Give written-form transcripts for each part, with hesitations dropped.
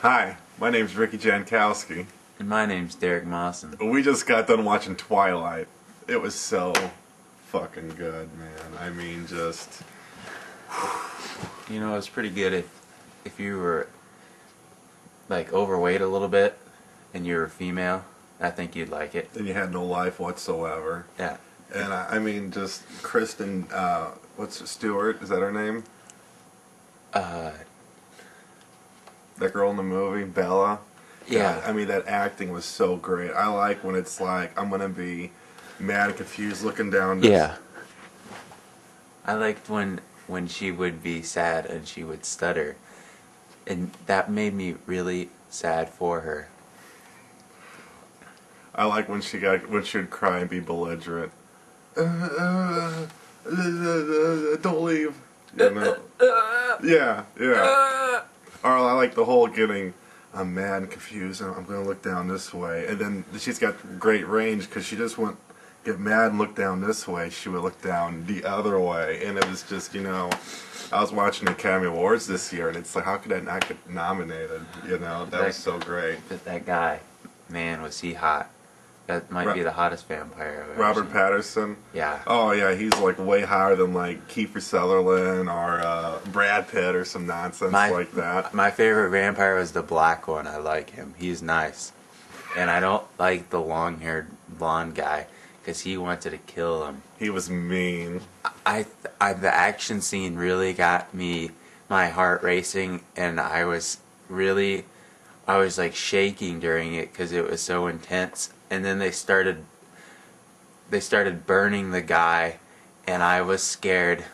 Hi, my name's Ricky Jankowski. And my name's Derek Mawson. We just got done watching Twilight. It was so fucking good, man. I mean, just... You know, it's pretty good if you were like overweight a little bit and you were female. I think you'd like it. And you had no life whatsoever. Yeah. And I mean, just Kristen, what's Stewart? Is that her name? That girl in the movie, Bella. Yeah. I mean, that acting was so great. I like when it's like, I'm gonna be mad and confused looking down this. Yeah. I liked when she would be sad and she would stutter. And that made me really sad for her. I like when she would cry and be belligerent. Don't leave. You know? Yeah. Or I like the whole I'm mad and confused and I'm going to look down this way. And then she's got great range because she just wouldn't get mad and look down this way. She would look down the other way. And it was just, I was watching the Academy Awards this year and it's like, how could I not get nominated? That was so great. But that guy, man, was he hot. That might be the hottest vampire I've ever Robert seen. Patterson? Yeah. Oh, yeah, he's like way higher than like Kiefer Sutherland or Brad Pitt or some nonsense like that. My favorite vampire was the black one. I like him. He's nice. And I don't like the long-haired blonde guy because he wanted to kill him. He was mean. The action scene really got my heart racing, and I was like shaking during it because it was so intense. And then they started burning the guy, and I was scared.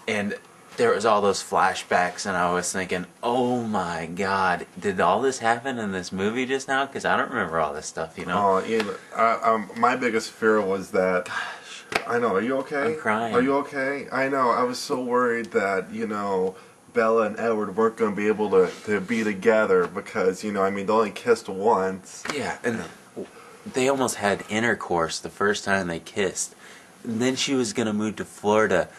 And there was all those flashbacks, and I was thinking, oh my god, did all this happen in this movie just now? Because I don't remember all this stuff, Oh, my biggest fear was that... Gosh. I know, are you okay? I'm crying. Are you okay? I know, I was so worried that, Bella and Edward weren't going to be able to be together because, they only kissed once. Yeah, and they almost had intercourse the first time they kissed. And then she was going to move to Florida.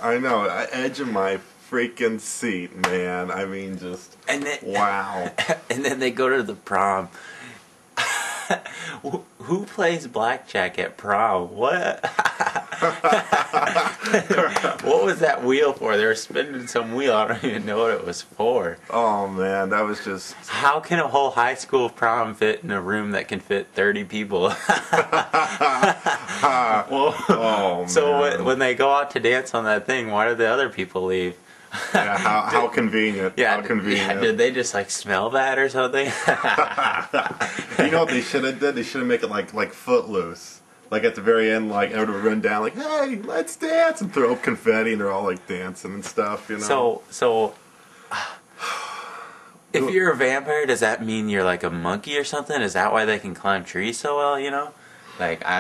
I know, edge of my freaking seat, man. I mean, just, wow. And then they go to the prom. Who plays blackjack at prom? What? What was that wheel for? They were spinning some wheel. I don't even know what it was for. Oh man, that was just... How can a whole high school prom fit in a room that can fit 30 people? Well, oh, so when they go out to dance on that thing, why do the other people leave? Yeah, how convenient. Yeah, how convenient. Yeah, did they just smell bad or something? You know what they should have did? They should have made it like Footloose. Like at the very end, everyone would run down like, hey, let's dance, and throw up confetti, and they're all dancing and stuff, So, if you're a vampire, does that mean you're like a monkey or something? Is that why they can climb trees so well, I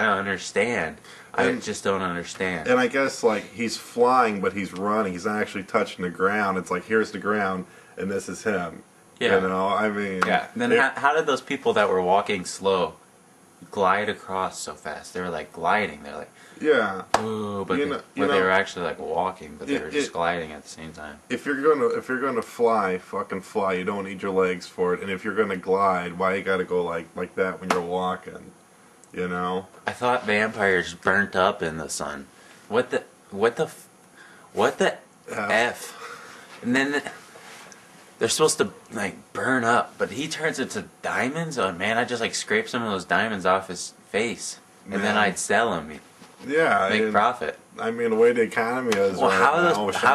don't understand. I just don't understand. And I guess, he's flying, but he's running. He's not actually touching the ground. It's like, here's the ground, and this is him. Yeah. I mean... Yeah. Then how did those people that were walking slow glide across so fast? They were, gliding. They're like... Yeah. Ooh, but they were actually, walking, but they were just gliding at the same time. If you're gonna fly, fucking fly. You don't need your legs for it. And if you're gonna glide, why you gotta go like that when you're walking? I thought vampires burnt up in the sun. What the F? And then they're supposed to burn up, but he turns into diamonds. Oh man, I just scrape some of those diamonds off his face, and then I'd sell them. Yeah, make profit. I mean, the way the economy is well, how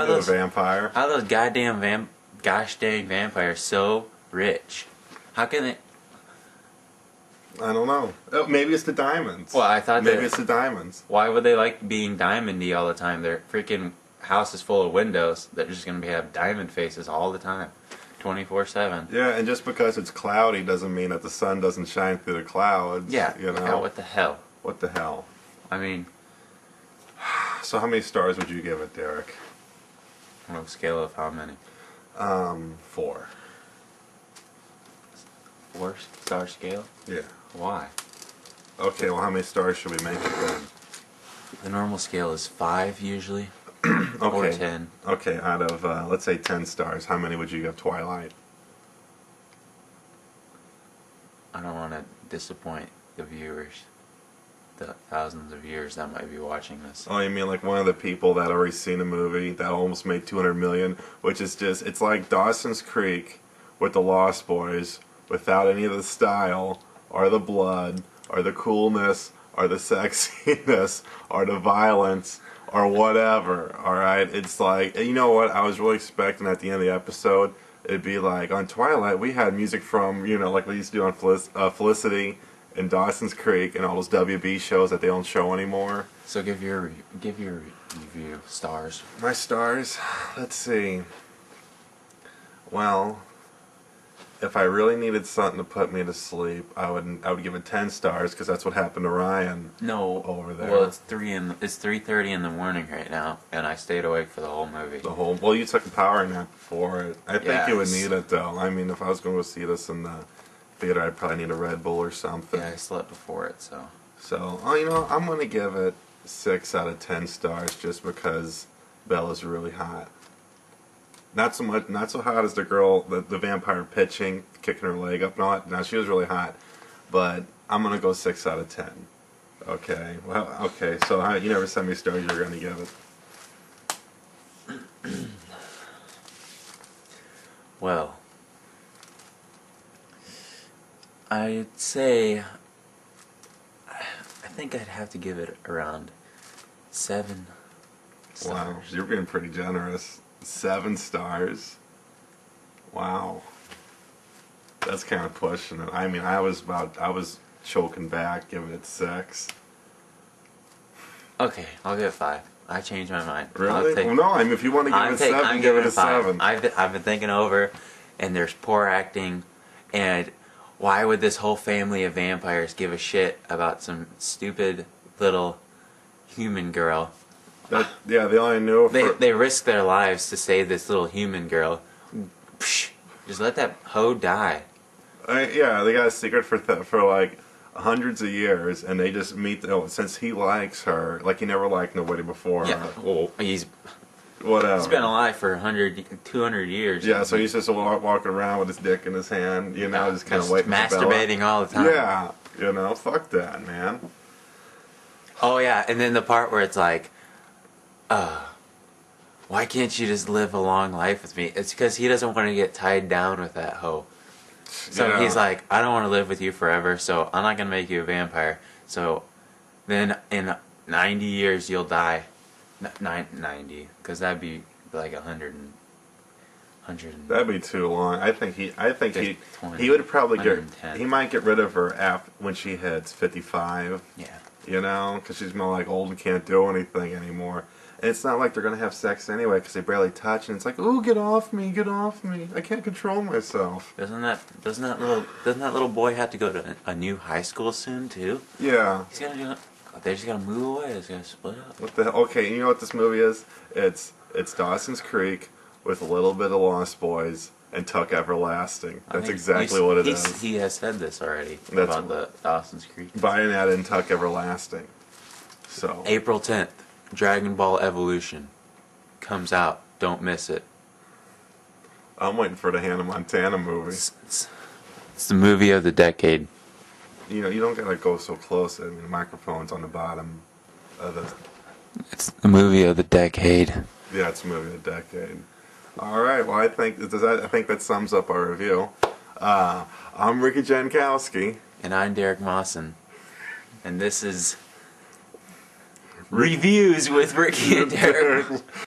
those vampire? How are those goddamn gosh dang vampires so rich? How can they? I don't know. Oh, maybe it's the diamonds. Well, I thought maybe it's the diamonds. Why would they like being diamondy all the time? Their freaking house is full of windows. They're just gonna have diamond faces all the time, 24/7. Yeah, and just because it's cloudy doesn't mean that the sun doesn't shine through the clouds. Yeah. Yeah. What the hell? What the hell? I mean. So how many stars would you give it, Derek? On a scale of how many? 4. 4-star scale? Yeah. Why? Okay, well how many stars should we make it then? The normal scale is 5 usually. Or Okay. 10. Okay, out of, let's say 10 stars, how many would you give Twilight? I don't want to disappoint the viewers. The thousands of viewers that might be watching this. Oh, you mean like one of the people that already seen a movie that almost made 200 million, which is just, it's like Dawson's Creek with the Lost Boys without any of the style or the blood or the coolness or the sexiness or the violence or whatever, alright? It's like, you know what, I was really expecting at the end of the episode, it'd be like, on Twilight we had music from, you know, like we used to do on Felicity and Dawson's Creek and all those WB shows that they don't show anymore. So give your review stars. My stars, let's see. Well, if I really needed something to put me to sleep, I would give it 10 stars because that's what happened to Ryan. No, over there. Well, it's 3:30 in the morning right now, and I stayed awake for the whole movie. Well, you took a power nap before it. I think you would Yes. need it though. I mean, if I was going to go see this in the theater, I'd probably need a Red Bull or something. Yeah, I slept before it, so. So, oh, you know, I'm going to give it 6 out of 10 stars just because Bella's really hot. Not so hot as the girl, the vampire pitching, kicking her leg up and all that. Now, she was really hot, but I'm going to go 6 out of 10. Okay, well, okay, so you never sent me stars you're going to give it. Well, I'd say, I think I'd have to give it around 7 stars. Wow, you're being pretty generous. 7 stars? Wow. That's kind of pushing it. I mean, I was choking back, giving it 6. Okay, I'll give it 5. I changed my mind. Really? Well, no, I mean, if you want to give it a 7, I'm give giving it a 7. I've been thinking over, and there's poor acting, and why would this whole family of vampires give a shit about some stupid little human girl? Yeah, they only knew They risked their lives to save this little human girl. Psh, just let that hoe die. Yeah, they got a secret for like hundreds of years, and they just meet. Since he likes her, like he never liked nobody before. Yeah, well, he's Whatever. been alive for 200 years. Yeah, so he's just walking around with his dick in his hand, you know, just kind of waiting for Bella. Masturbating all the time. Yeah, you know, fuck that, man. Oh yeah, and then the part where it's like, why can't you just live a long life with me? It's because he doesn't want to get tied down with that hoe. So Yeah. he's like, I don't want to live with you forever, so I'm not going to make you a vampire. So then in 90 years you'll die. 90, because that'd be like 100 That'd be too long. I think he 20, would probably 110. he might get rid of her when she hits 55. Yeah. You know, because she's more like old and can't do anything anymore. And it's not like they're gonna have sex anyway because they barely touch, and it's like, ooh, get off me, I can't control myself. Doesn't that little boy have to go to a new high school soon too? Yeah. They're just gonna move away. It's gonna split up. What the hell? Okay, you know what this movie is? It's Dawson's Creek with a little bit of Lost Boys and Tuck Everlasting. I That's mean, exactly what it is. He has said this already That's about the Dawson's Creek. Buying that in Tuck Everlasting. So April 10th, Dragon Ball Evolution comes out. Don't miss it. I'm waiting for the Hannah Montana movie. It's the movie of the decade. You know, you don't gotta go so close. I mean, the microphone's on the bottom of the. It's the movie of the decade. Yeah, it's a movie of the decade. All right. Well, I think that sums up our review. I'm Ricky Jankowski. And I'm Derek Mawson. And this is Reviews with Ricky and Derek.